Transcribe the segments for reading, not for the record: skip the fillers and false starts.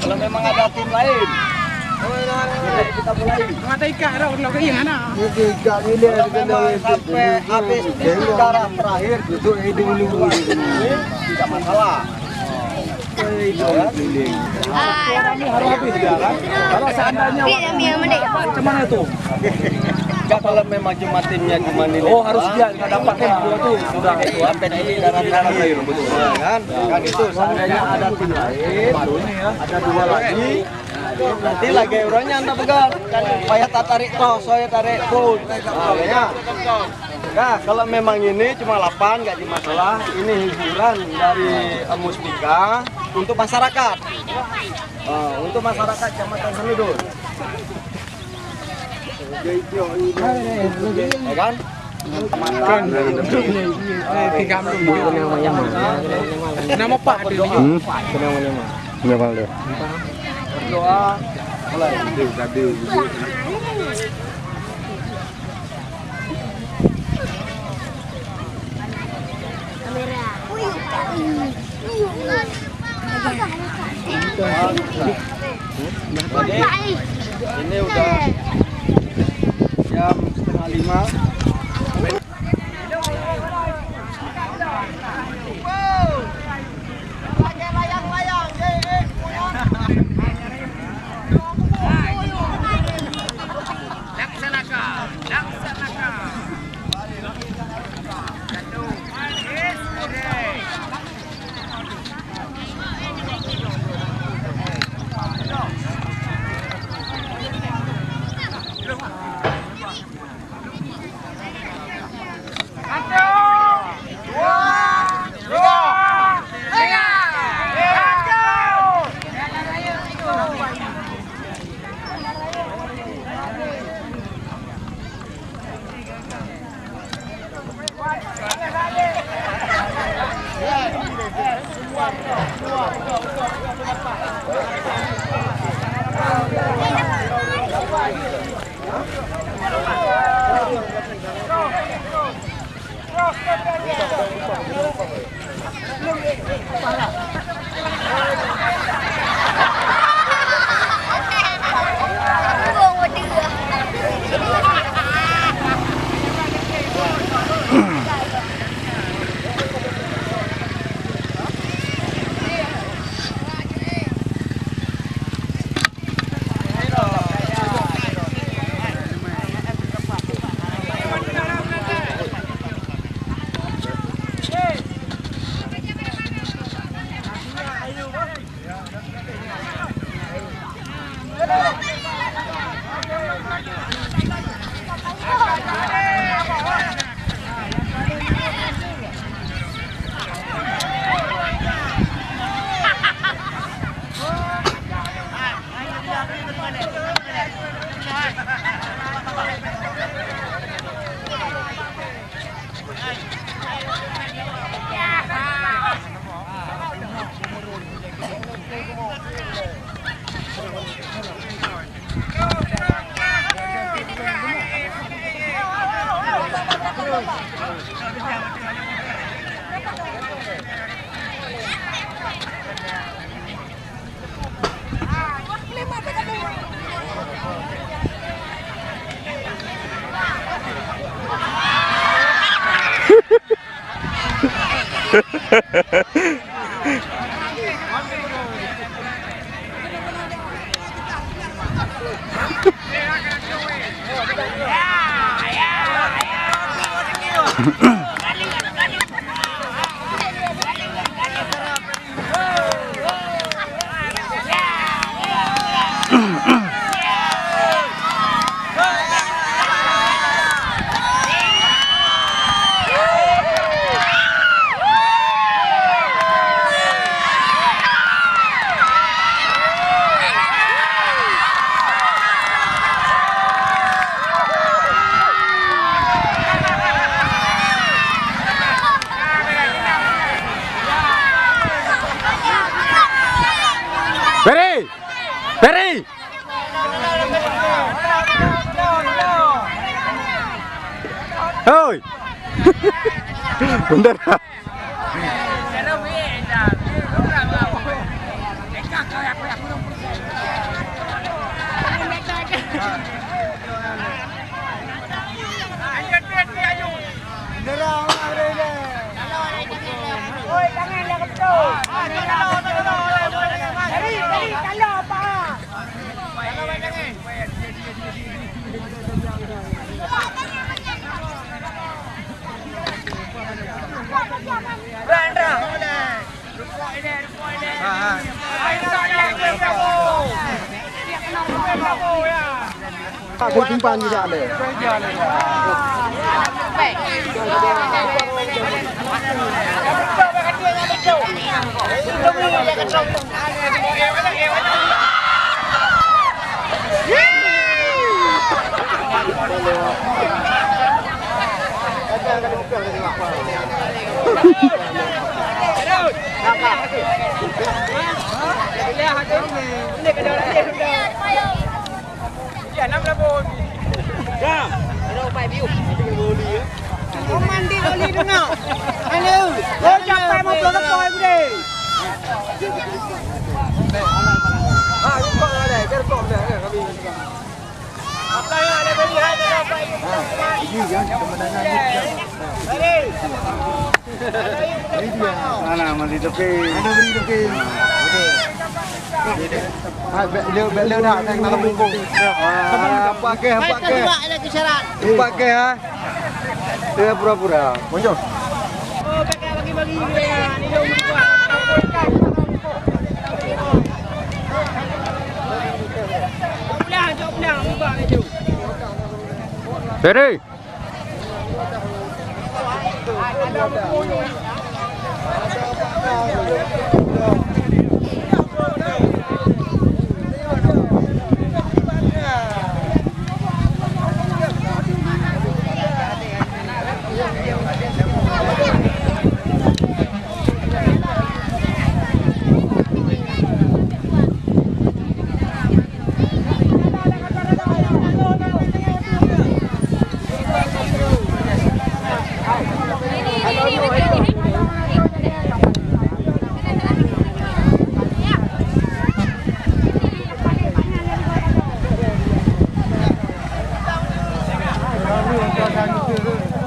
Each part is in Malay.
Kalau memang ada tim lain. Kita mulai. Mata ikat dah ulang ke yang mana? Ikat ni Sampai habis darah terakhir itu dulu tidak masalah. Harus habis dia kan? Kalau seandainya macam mana tu? Enggak, kalau memang cuma timnya cuma ini. Oh, harus dia nggak dapat tempo tu sudah. Sampai di darah terakhir betul kan? Kan itu seandainya ada tim lain, Baru ini ya. ada dua lagi. Nanti lagi euronya anda pegang, kan payah tak tarik tos, saya tarik pun. Ya. Nah, kalau memang ini cuma 8 nggak jadi masalah. Ini hiburan dari Muspika untuk masyarakat. Untuk masyarakat Kecamatan Senudun. Ya kan? Nama Pak dia. Kenapa dia? Berdoa mulai. Ini udah jam 4:30. Ferry! Ferry! Hoi! Bentar. Aku simpan juga ada. Mandi oli tu nak. Anu, kau sampai mau pulang kau ni. Ah, kau ada, kau ada kami. Apa yang ada beli ada apa? Ini ya kemenangan. Ini dia. Mana mandi toke. Ada beri toke. Ah, beliau dah tang dalam bungkung. Apa ke? Ada kisyarat. Apa ke ha? Dia pura-pura. Monjo. Oh, kakak bagi-bagi dia. Ni dia umur kuat. Jom pulang, buka meja. Ferry.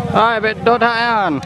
Hai, bet dot haian.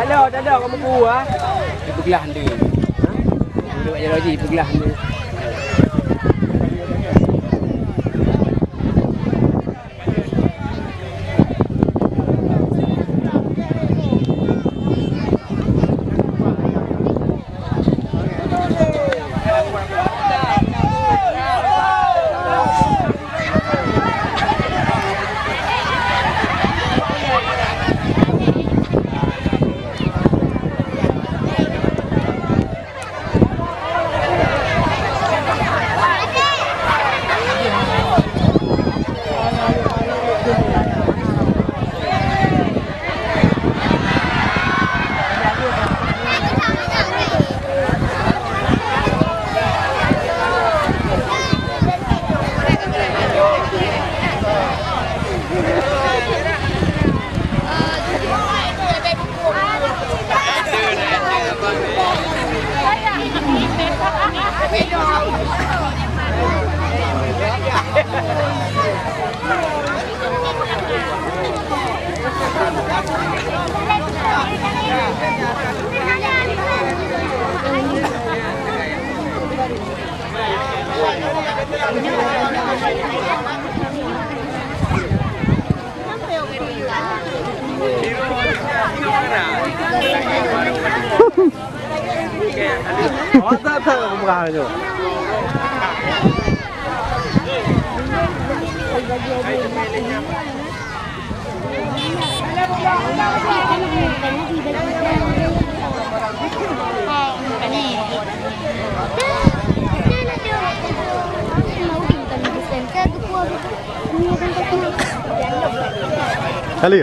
Dah ada kamu buah. Pergilah dia. Duduk aja lagi, pergilah dia. Mantap tak buka tu. Kali.